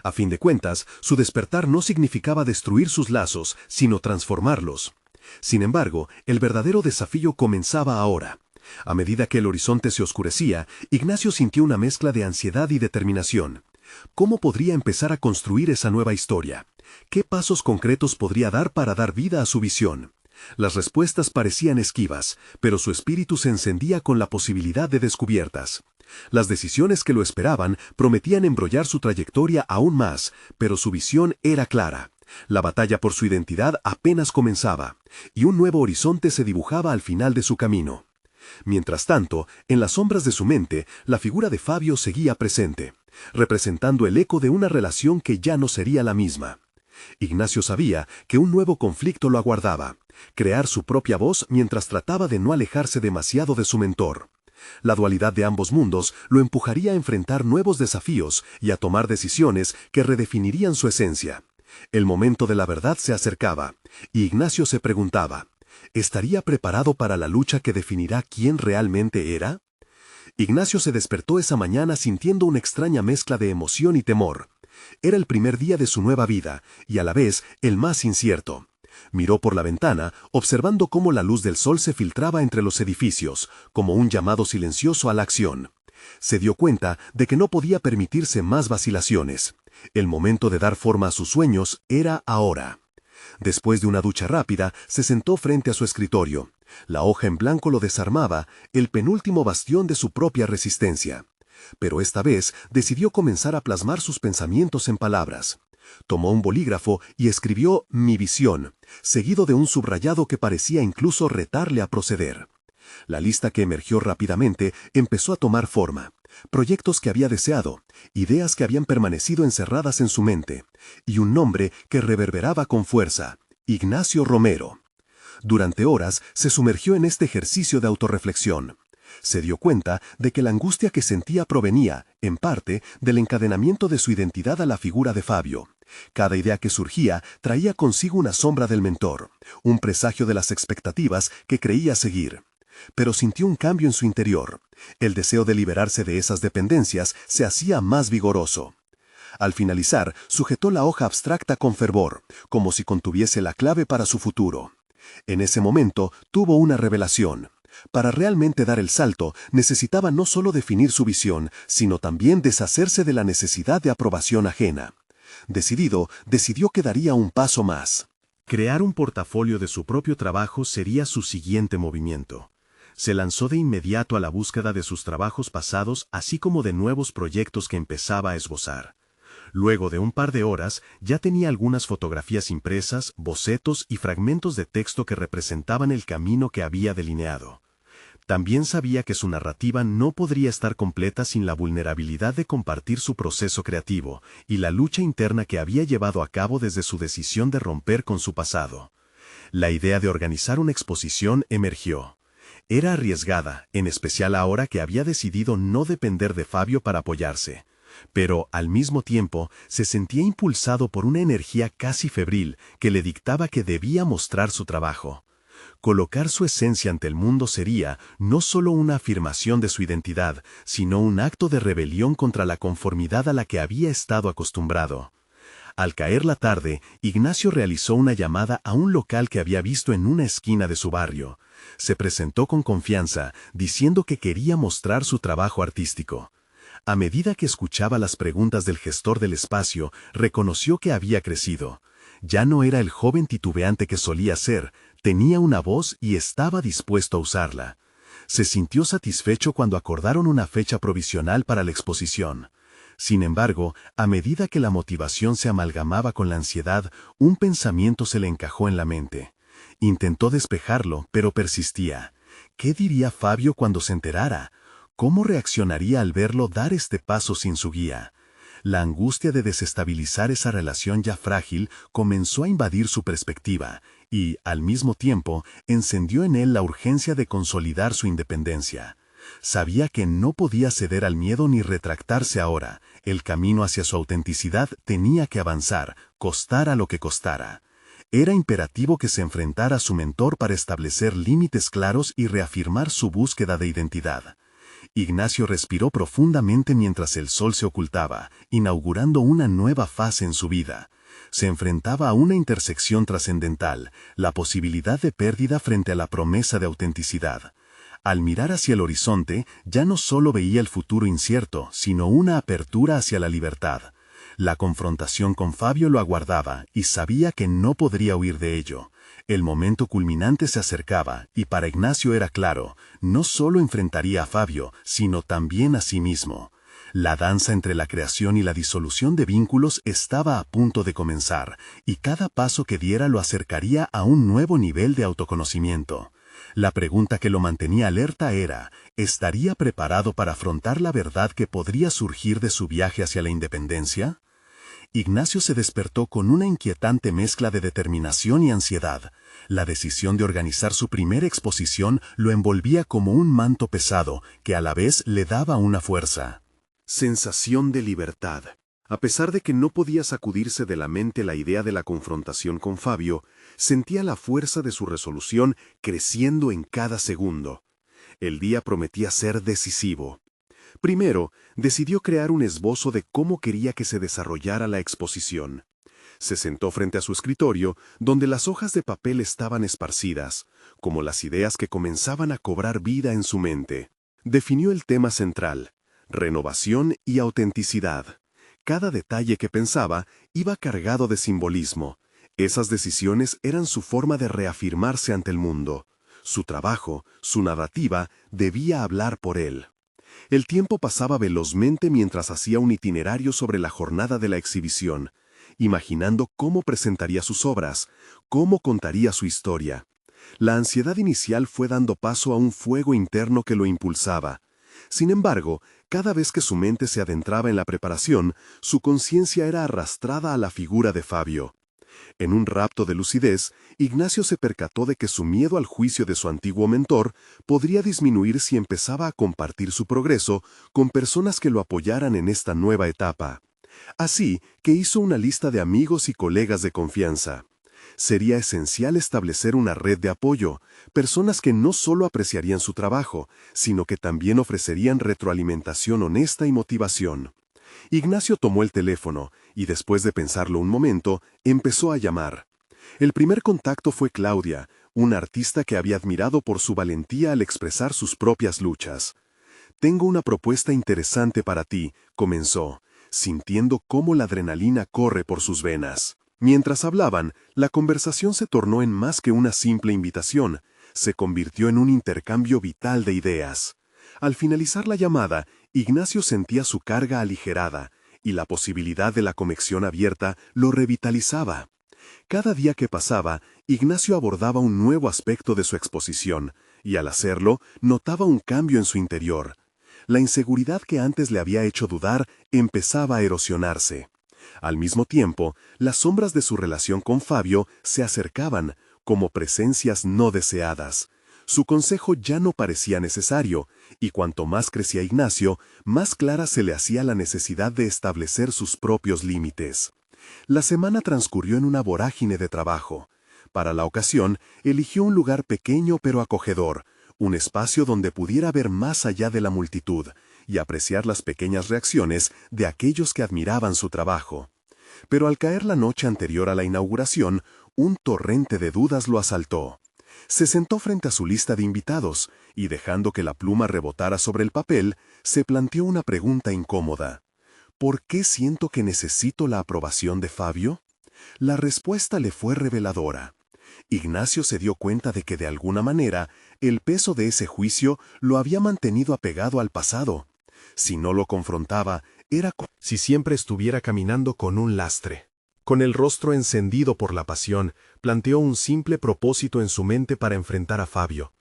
A fin de cuentas, su despertar no significaba destruir sus lazos, sino transformarlos. Sin embargo, el verdadero desafío comenzaba ahora. A medida que el horizonte se oscurecía, Ignacio sintió una mezcla de ansiedad y determinación. ¿Cómo podría empezar a construir esa nueva historia? ¿Qué pasos concretos podría dar para dar vida a su visión? Las respuestas parecían esquivas, pero su espíritu se encendía con la posibilidad de descubiertas. Las decisiones que lo esperaban prometían embrollar su trayectoria aún más, pero su visión era clara. La batalla por su identidad apenas comenzaba, y un nuevo horizonte se dibujaba al final de su camino. Mientras tanto, en las sombras de su mente, la figura de Fabio seguía presente, representando el eco de una relación que ya no sería la misma. Ignacio sabía que un nuevo conflicto lo aguardaba, crear su propia voz mientras trataba de no alejarse demasiado de su mentor. La dualidad de ambos mundos lo empujaría a enfrentar nuevos desafíos y a tomar decisiones que redefinirían su esencia. El momento de la verdad se acercaba, y Ignacio se preguntaba, ¿estaría preparado para la lucha que definirá quién realmente era? Ignacio se despertó esa mañana sintiendo una extraña mezcla de emoción y temor. Era el primer día de su nueva vida, y a la vez el más incierto. Miró por la ventana, observando cómo la luz del sol se filtraba entre los edificios, como un llamado silencioso a la acción. Se dio cuenta de que no podía permitirse más vacilaciones. El momento de dar forma a sus sueños era ahora. Después de una ducha rápida, se sentó frente a su escritorio. La hoja en blanco lo desarmaba, el penúltimo bastión de su propia resistencia. Pero esta vez decidió comenzar a plasmar sus pensamientos en palabras. Tomó un bolígrafo y escribió «Mi visión», seguido de un subrayado que parecía incluso retarle a proceder. La lista que emergió rápidamente empezó a tomar forma. Proyectos que había deseado, ideas que habían permanecido encerradas en su mente, y un nombre que reverberaba con fuerza: Ignacio Romero. Durante horas se sumergió en este ejercicio de autorreflexión. Se dio cuenta de que la angustia que sentía provenía, en parte, del encadenamiento de su identidad a la figura de Fabio. Cada idea que surgía traía consigo una sombra del mentor, un presagio de las expectativas que creía seguir. Pero sintió un cambio en su interior. El deseo de liberarse de esas dependencias se hacía más vigoroso. Al finalizar, sujetó la hoja abstracta con fervor, como si contuviese la clave para su futuro. En ese momento tuvo una revelación. Para realmente dar el salto, necesitaba no solo definir su visión, sino también deshacerse de la necesidad de aprobación ajena. Decidido, decidió que daría un paso más. Crear un portafolio de su propio trabajo sería su siguiente movimiento. Se lanzó de inmediato a la búsqueda de sus trabajos pasados, así como de nuevos proyectos que empezaba a esbozar. Luego de un par de horas, ya tenía algunas fotografías impresas, bocetos y fragmentos de texto que representaban el camino que había delineado. También sabía que su narrativa no podría estar completa sin la vulnerabilidad de compartir su proceso creativo y la lucha interna que había llevado a cabo desde su decisión de romper con su pasado. La idea de organizar una exposición emergió. Era arriesgada, en especial ahora que había decidido no depender de Fabio para apoyarse. Pero, al mismo tiempo, se sentía impulsado por una energía casi febril que le dictaba que debía mostrar su trabajo. Colocar su esencia ante el mundo sería no solo una afirmación de su identidad, sino un acto de rebelión contra la conformidad a la que había estado acostumbrado. Al caer la tarde, Ignacio realizó una llamada a un local que había visto en una esquina de su barrio. Se presentó con confianza, diciendo que quería mostrar su trabajo artístico. A medida que escuchaba las preguntas del gestor del espacio, reconoció que había crecido. Ya no era el joven titubeante que solía ser, tenía una voz y estaba dispuesto a usarla. Se sintió satisfecho cuando acordaron una fecha provisional para la exposición. Sin embargo, a medida que la motivación se amalgamaba con la ansiedad, un pensamiento se le encajó en la mente. Intentó despejarlo, pero persistía. ¿Qué diría Fabio cuando se enterara? ¿Cómo reaccionaría al verlo dar este paso sin su guía? La angustia de desestabilizar esa relación ya frágil comenzó a invadir su perspectiva y, al mismo tiempo, encendió en él la urgencia de consolidar su independencia. Sabía que no podía ceder al miedo ni retractarse ahora. El camino hacia su autenticidad tenía que avanzar, costara lo que costara. Era imperativo que se enfrentara a su mentor para establecer límites claros y reafirmar su búsqueda de identidad. Ignacio respiró profundamente mientras el sol se ocultaba, inaugurando una nueva fase en su vida. Se enfrentaba a una intersección trascendental, la posibilidad de pérdida frente a la promesa de autenticidad. Al mirar hacia el horizonte, ya no solo veía el futuro incierto, sino una apertura hacia la libertad. La confrontación con Fabio lo aguardaba y sabía que no podría huir de ello. El momento culminante se acercaba y para Ignacio era claro, no solo enfrentaría a Fabio, sino también a sí mismo. La danza entre la creación y la disolución de vínculos estaba a punto de comenzar, y cada paso que diera lo acercaría a un nuevo nivel de autoconocimiento. La pregunta que lo mantenía alerta era, ¿estaría preparado para afrontar la verdad que podría surgir de su viaje hacia la independencia? Ignacio se despertó con una inquietante mezcla de determinación y ansiedad. La decisión de organizar su primera exposición lo envolvía como un manto pesado, que a la vez le daba una fuerza. Sensación de libertad. A pesar de que no podía sacudirse de la mente la idea de la confrontación con Fabio, sentía la fuerza de su resolución creciendo en cada segundo. El día prometía ser decisivo. Primero, decidió crear un esbozo de cómo quería que se desarrollara la exposición. Se sentó frente a su escritorio, donde las hojas de papel estaban esparcidas, como las ideas que comenzaban a cobrar vida en su mente. Definió el tema central: renovación y autenticidad. Cada detalle que pensaba iba cargado de simbolismo. Esas decisiones eran su forma de reafirmarse ante el mundo. Su trabajo, su narrativa, debía hablar por él. El tiempo pasaba velozmente mientras hacía un itinerario sobre la jornada de la exhibición, imaginando cómo presentaría sus obras, cómo contaría su historia. La ansiedad inicial fue dando paso a un fuego interno que lo impulsaba. Sin embargo, cada vez que su mente se adentraba en la preparación, su conciencia era arrastrada a la figura de Fabio. En un rapto de lucidez, Ignacio se percató de que su miedo al juicio de su antiguo mentor podría disminuir si empezaba a compartir su progreso con personas que lo apoyaran en esta nueva etapa. Así que hizo una lista de amigos y colegas de confianza. Sería esencial establecer una red de apoyo, personas que no solo apreciarían su trabajo, sino que también ofrecerían retroalimentación honesta y motivación. Ignacio tomó el teléfono y, después de pensarlo un momento, empezó a llamar. El primer contacto fue Claudia, una artista que había admirado por su valentía al expresar sus propias luchas. «Tengo una propuesta interesante para ti», comenzó, sintiendo cómo la adrenalina corre por sus venas. Mientras hablaban, la conversación se tornó en más que una simple invitación, se convirtió en un intercambio vital de ideas. Al finalizar la llamada, Ignacio sentía su carga aligerada, y la posibilidad de la conexión abierta lo revitalizaba. Cada día que pasaba, Ignacio abordaba un nuevo aspecto de su exposición, y al hacerlo, notaba un cambio en su interior. La inseguridad que antes le había hecho dudar empezaba a erosionarse. Al mismo tiempo, las sombras de su relación con Fabio se acercaban, como presencias no deseadas. Su consejo ya no parecía necesario, y cuanto más crecía Ignacio, más clara se le hacía la necesidad de establecer sus propios límites. La semana transcurrió en una vorágine de trabajo. Para la ocasión, eligió un lugar pequeño pero acogedor, un espacio donde pudiera ver más allá de la multitud y apreciar las pequeñas reacciones de aquellos que admiraban su trabajo. Pero al caer la noche anterior a la inauguración, un torrente de dudas lo asaltó. Se sentó frente a su lista de invitados y, dejando que la pluma rebotara sobre el papel, se planteó una pregunta incómoda. ¿Por qué siento que necesito la aprobación de Fabio? La respuesta le fue reveladora. Ignacio se dio cuenta de que de alguna manera el peso de ese juicio lo había mantenido apegado al pasado. Si no lo confrontaba, era como si siempre estuviera caminando con un lastre. Con el rostro encendido por la pasión, planteó un simple propósito en su mente para enfrentar a Fabio.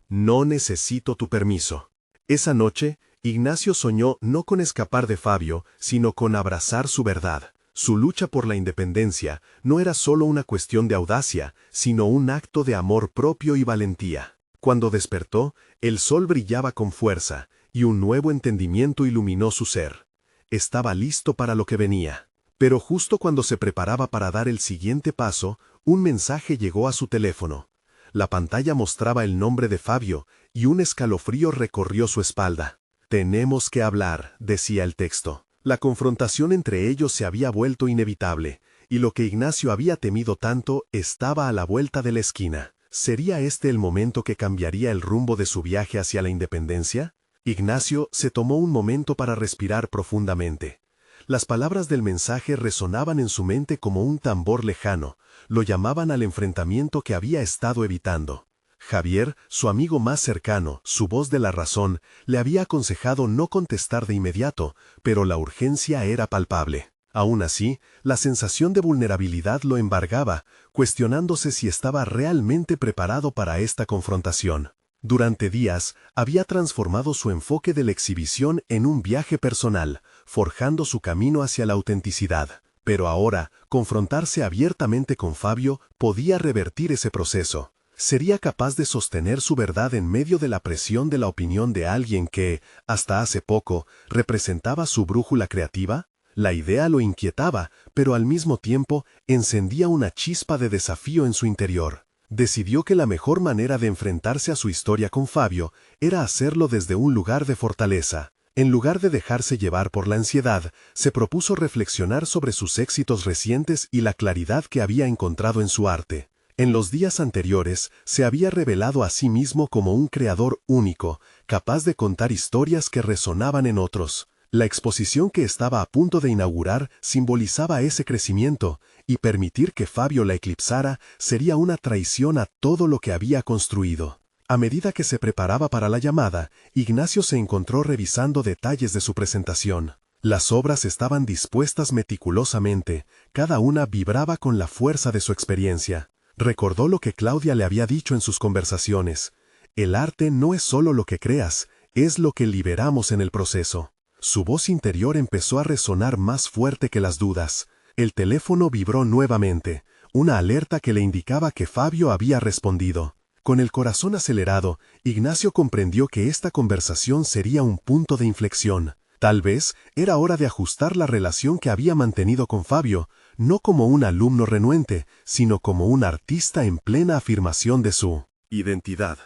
«No necesito tu permiso». Esa noche, Ignacio soñó no con escapar de Fabio, sino con abrazar su verdad. Su lucha por la independencia no era solo una cuestión de audacia, sino un acto de amor propio y valentía. Cuando despertó, el sol brillaba con fuerza, y un nuevo entendimiento iluminó su ser. Estaba listo para lo que venía. Pero justo cuando se preparaba para dar el siguiente paso, un mensaje llegó a su teléfono. La pantalla mostraba el nombre de Fabio, y un escalofrío recorrió su espalda. «Tenemos que hablar», decía el texto. La confrontación entre ellos se había vuelto inevitable, y lo que Ignacio había temido tanto estaba a la vuelta de la esquina. ¿Sería este el momento que cambiaría el rumbo de su viaje hacia la independencia? Ignacio se tomó un momento para respirar profundamente. Las palabras del mensaje resonaban en su mente como un tambor lejano, lo llamaban al enfrentamiento que había estado evitando. Javier, su amigo más cercano, su voz de la razón, le había aconsejado no contestar de inmediato, pero la urgencia era palpable. Aún así, la sensación de vulnerabilidad lo embargaba, cuestionándose si estaba realmente preparado para esta confrontación. Durante días, había transformado su enfoque de la exhibición en un viaje personal, forjando su camino hacia la autenticidad. Pero ahora, confrontarse abiertamente con Fabio podía revertir ese proceso. ¿Sería capaz de sostener su verdad en medio de la presión de la opinión de alguien que, hasta hace poco, representaba su brújula creativa? La idea lo inquietaba, pero al mismo tiempo encendía una chispa de desafío en su interior. Decidió que la mejor manera de enfrentarse a su historia con Fabio era hacerlo desde un lugar de fortaleza. En lugar de dejarse llevar por la ansiedad, se propuso reflexionar sobre sus éxitos recientes y la claridad que había encontrado en su arte. En los días anteriores, se había revelado a sí mismo como un creador único, capaz de contar historias que resonaban en otros. La exposición que estaba a punto de inaugurar simbolizaba ese crecimiento, y permitir que Fabio la eclipsara sería una traición a todo lo que había construido. A medida que se preparaba para la llamada, Ignacio se encontró revisando detalles de su presentación. Las obras estaban dispuestas meticulosamente, cada una vibraba con la fuerza de su experiencia. Recordó lo que Claudia le había dicho en sus conversaciones. El arte no es solo lo que creas, es lo que liberamos en el proceso. Su voz interior empezó a resonar más fuerte que las dudas. El teléfono vibró nuevamente. una alerta que le indicaba que Fabio había respondido. Con el corazón acelerado, Ignacio comprendió que esta conversación sería un punto de inflexión. Tal vez era hora de ajustar la relación que había mantenido con Fabio, no como un alumno renuente, sino como un artista en plena afirmación de su identidad.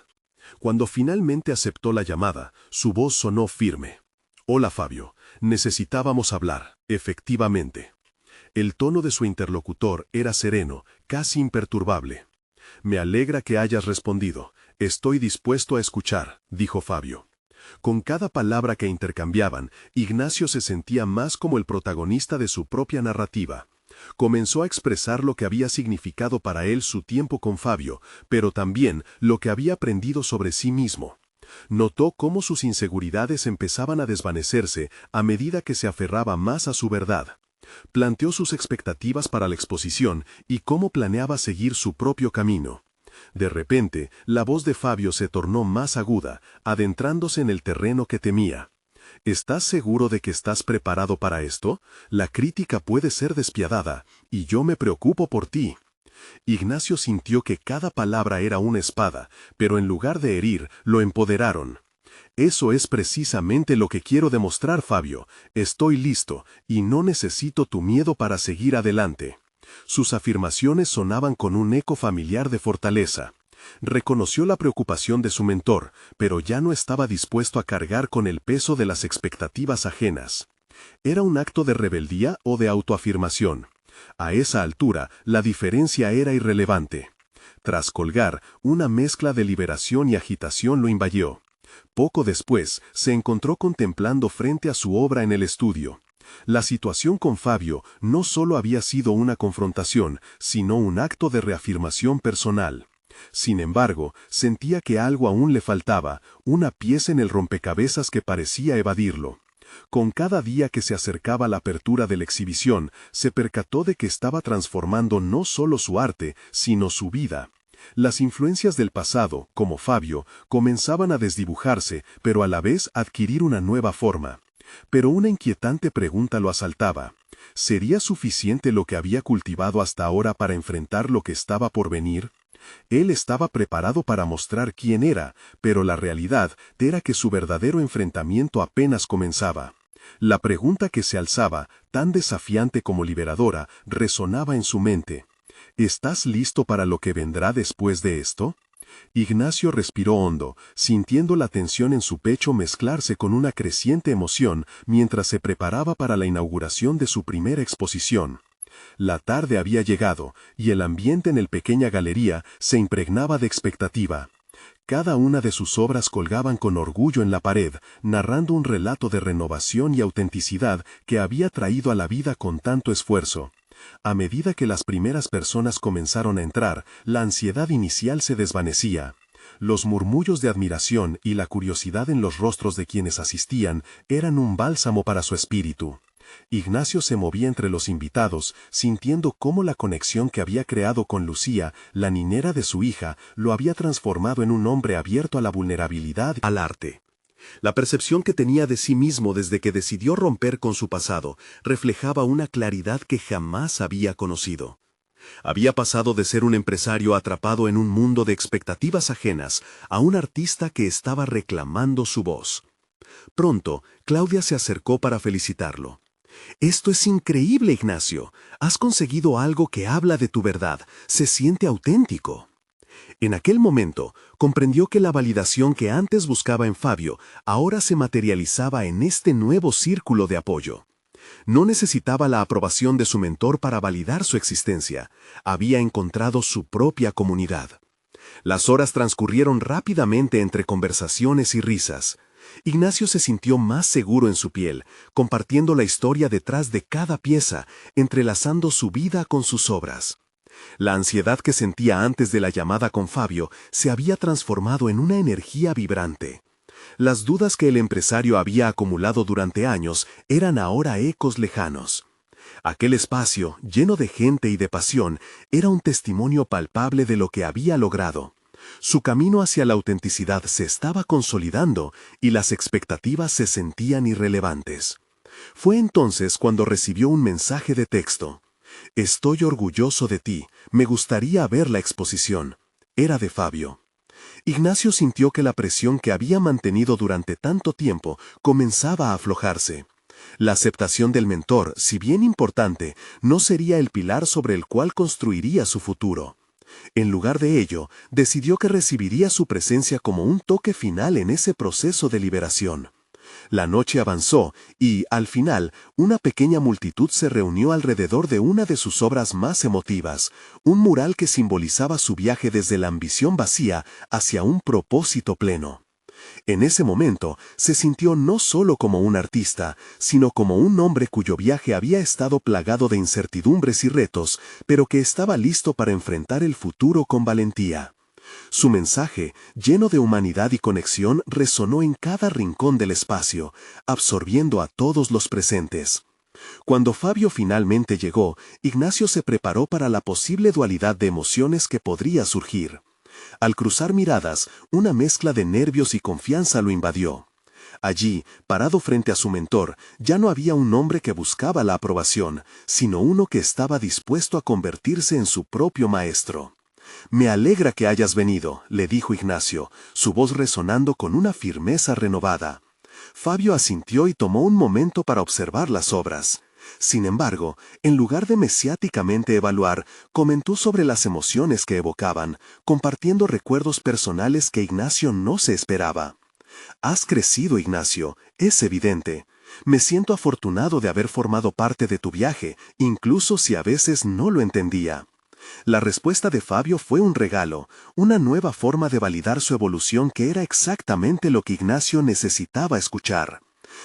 Cuando finalmente aceptó la llamada, su voz sonó firme. «Hola, Fabio. Necesitábamos hablar, efectivamente». El tono de su interlocutor era sereno, casi imperturbable. «Me alegra que hayas respondido. Estoy dispuesto a escuchar», dijo Fabio. Con cada palabra que intercambiaban, Ignacio se sentía más como el protagonista de su propia narrativa. Comenzó a expresar lo que había significado para él su tiempo con Fabio, pero también lo que había aprendido sobre sí mismo. Notó cómo sus inseguridades empezaban a desvanecerse a medida que se aferraba más a su verdad. Planteó sus expectativas para la exposición y cómo planeaba seguir su propio camino. De repente, la voz de Fabio se tornó más aguda, adentrándose en el terreno que temía. ¿Estás seguro de que estás preparado para esto? La crítica puede ser despiadada, y yo me preocupo por ti. Ignacio sintió que cada palabra era una espada, pero en lugar de herir, lo empoderaron. Eso es precisamente lo que quiero demostrar, Fabio. Estoy listo, y no necesito tu miedo para seguir adelante. Sus afirmaciones sonaban con un eco familiar de fortaleza. Reconoció la preocupación de su mentor, pero ya no estaba dispuesto a cargar con el peso de las expectativas ajenas. ¿Era un acto de rebeldía o de autoafirmación? A esa altura, la diferencia era irrelevante. Tras colgar, una mezcla de liberación y agitación lo invadió. Poco después, se encontró contemplando frente a su obra en el estudio. La situación con Fabio no solo había sido una confrontación, sino un acto de reafirmación personal. Sin embargo, sentía que algo aún le faltaba, una pieza en el rompecabezas que parecía evadirlo. Con cada día que se acercaba la apertura de la exhibición, se percató de que estaba transformando no solo su arte, sino su vida. Las influencias del pasado, como Fabio, comenzaban a desdibujarse, pero a la vez adquirir una nueva forma. Pero una inquietante pregunta lo asaltaba. ¿Sería suficiente lo que había cultivado hasta ahora para enfrentar lo que estaba por venir? Él estaba preparado para mostrar quién era, pero la realidad era que su verdadero enfrentamiento apenas comenzaba. La pregunta que se alzaba, tan desafiante como liberadora, resonaba en su mente. ¿Estás listo para lo que vendrá después de esto? Ignacio respiró hondo, sintiendo la tensión en su pecho mezclarse con una creciente emoción mientras se preparaba para la inauguración de su primera exposición. La tarde había llegado, y el ambiente en la pequeña galería se impregnaba de expectativa. Cada una de sus obras colgaban con orgullo en la pared, narrando un relato de renovación y autenticidad que había traído a la vida con tanto esfuerzo. A medida que las primeras personas comenzaron a entrar, la ansiedad inicial se desvanecía. Los murmullos de admiración y la curiosidad en los rostros de quienes asistían eran un bálsamo para su espíritu. Ignacio se movía entre los invitados, sintiendo cómo la conexión que había creado con Lucía, la niñera de su hija, lo había transformado en un hombre abierto a la vulnerabilidad y al arte. La percepción que tenía de sí mismo desde que decidió romper con su pasado reflejaba una claridad que jamás había conocido. Había pasado de ser un empresario atrapado en un mundo de expectativas ajenas a un artista que estaba reclamando su voz. Pronto, Claudia se acercó para felicitarlo. «Esto es increíble, Ignacio. Has conseguido algo que habla de tu verdad. Se siente auténtico». En aquel momento, comprendió que la validación que antes buscaba en Fabio ahora se materializaba en este nuevo círculo de apoyo. No necesitaba la aprobación de su mentor para validar su existencia. Había encontrado su propia comunidad. Las horas transcurrieron rápidamente entre conversaciones y risas. Ignacio se sintió más seguro en su piel, compartiendo la historia detrás de cada pieza, entrelazando su vida con sus obras. La ansiedad que sentía antes de la llamada con Fabio se había transformado en una energía vibrante. Las dudas que el empresario había acumulado durante años eran ahora ecos lejanos. Aquel espacio, lleno de gente y de pasión, era un testimonio palpable de lo que había logrado. Su camino hacia la autenticidad se estaba consolidando y las expectativas se sentían irrelevantes. Fue entonces cuando recibió un mensaje de texto. Estoy orgulloso de ti, me gustaría ver la exposición. Era de Fabio. Ignacio sintió que la presión que había mantenido durante tanto tiempo comenzaba a aflojarse. La aceptación del mentor, si bien importante, no sería el pilar sobre el cual construiría su futuro. En lugar de ello, decidió que recibiría su presencia como un toque final en ese proceso de liberación. La noche avanzó y, al final, una pequeña multitud se reunió alrededor de una de sus obras más emotivas, un mural que simbolizaba su viaje desde la ambición vacía hacia un propósito pleno. En ese momento, se sintió no solo como un artista, sino como un hombre cuyo viaje había estado plagado de incertidumbres y retos, pero que estaba listo para enfrentar el futuro con valentía. Su mensaje, lleno de humanidad y conexión, resonó en cada rincón del espacio, absorbiendo a todos los presentes. Cuando Fabio finalmente llegó, Ignacio se preparó para la posible dualidad de emociones que podría surgir. Al cruzar miradas, una mezcla de nervios y confianza lo invadió. Allí, parado frente a su mentor, ya no había un hombre que buscaba la aprobación, sino uno que estaba dispuesto a convertirse en su propio maestro. «Me alegra que hayas venido», le dijo Ignacio, su voz resonando con una firmeza renovada. Fabio asintió y tomó un momento para observar las obras. Sin embargo, en lugar de mesiáticamente evaluar, comentó sobre las emociones que evocaban, compartiendo recuerdos personales que Ignacio no se esperaba. «Has crecido, Ignacio, es evidente. Me siento afortunado de haber formado parte de tu viaje, incluso si a veces no lo entendía». La respuesta de Fabio fue un regalo, una nueva forma de validar su evolución que era exactamente lo que Ignacio necesitaba escuchar.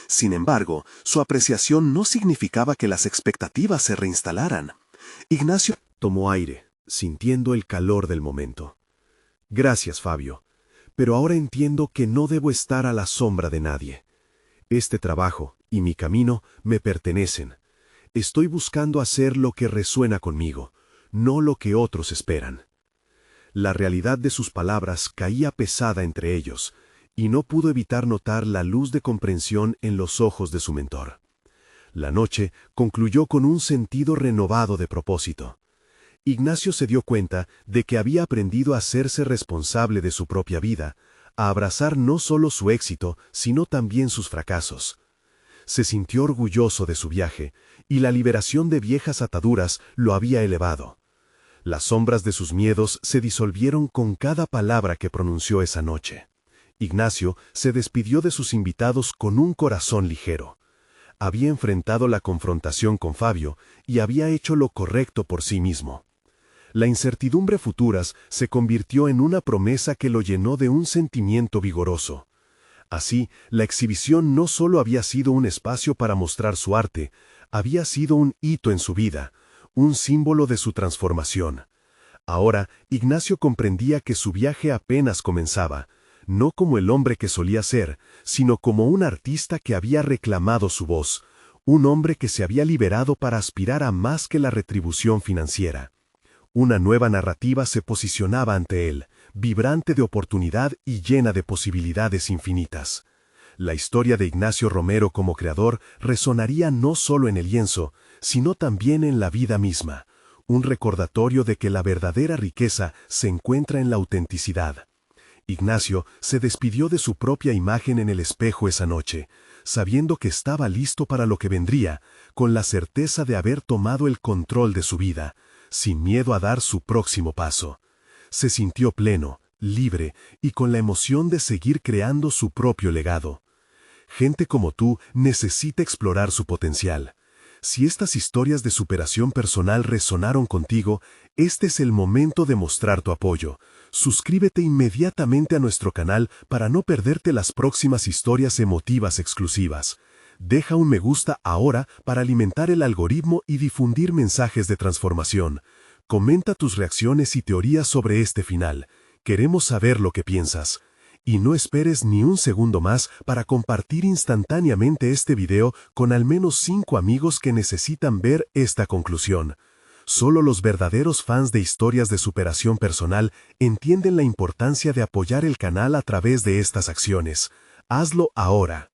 Sin embargo, su apreciación no significaba que las expectativas se reinstalaran. Ignacio tomó aire, sintiendo el calor del momento. «Gracias, Fabio, pero ahora entiendo que no debo estar a la sombra de nadie. Este trabajo y mi camino me pertenecen. Estoy buscando hacer lo que resuena conmigo, no lo que otros esperan». La realidad de sus palabras caía pesada entre ellos, y no pudo evitar notar la luz de comprensión en los ojos de su mentor. La noche concluyó con un sentido renovado de propósito. Ignacio se dio cuenta de que había aprendido a hacerse responsable de su propia vida, a abrazar no solo su éxito, sino también sus fracasos. Se sintió orgulloso de su viaje, y la liberación de viejas ataduras lo había elevado. Las sombras de sus miedos se disolvieron con cada palabra que pronunció esa noche. Ignacio se despidió de sus invitados con un corazón ligero. Había enfrentado la confrontación con Fabio y había hecho lo correcto por sí mismo. La incertidumbre futuras se convirtió en una promesa que lo llenó de un sentimiento vigoroso. Así, la exhibición no solo había sido un espacio para mostrar su arte, había sido un hito en su vida, un símbolo de su transformación. Ahora, Ignacio comprendía que su viaje apenas comenzaba, no como el hombre que solía ser, sino como un artista que había reclamado su voz, un hombre que se había liberado para aspirar a más que la retribución financiera. Una nueva narrativa se posicionaba ante él, vibrante de oportunidad y llena de posibilidades infinitas. La historia de Ignacio Romero como creador resonaría no solo en el lienzo, sino también en la vida misma, un recordatorio de que la verdadera riqueza se encuentra en la autenticidad. Ignacio se despidió de su propia imagen en el espejo esa noche, sabiendo que estaba listo para lo que vendría, con la certeza de haber tomado el control de su vida, sin miedo a dar su próximo paso. Se sintió pleno, libre y con la emoción de seguir creando su propio legado. Gente como tú necesita explorar su potencial. Si estas historias de superación personal resonaron contigo, este es el momento de mostrar tu apoyo. Suscríbete inmediatamente a nuestro canal para no perderte las próximas historias emotivas exclusivas. Deja un me gusta ahora para alimentar el algoritmo y difundir mensajes de transformación. Comenta tus reacciones y teorías sobre este final. Queremos saber lo que piensas. Y no esperes ni un segundo más para compartir instantáneamente este video con al menos 5 amigos que necesitan ver esta conclusión. Solo los verdaderos fans de historias de superación personal entienden la importancia de apoyar el canal a través de estas acciones. Hazlo ahora.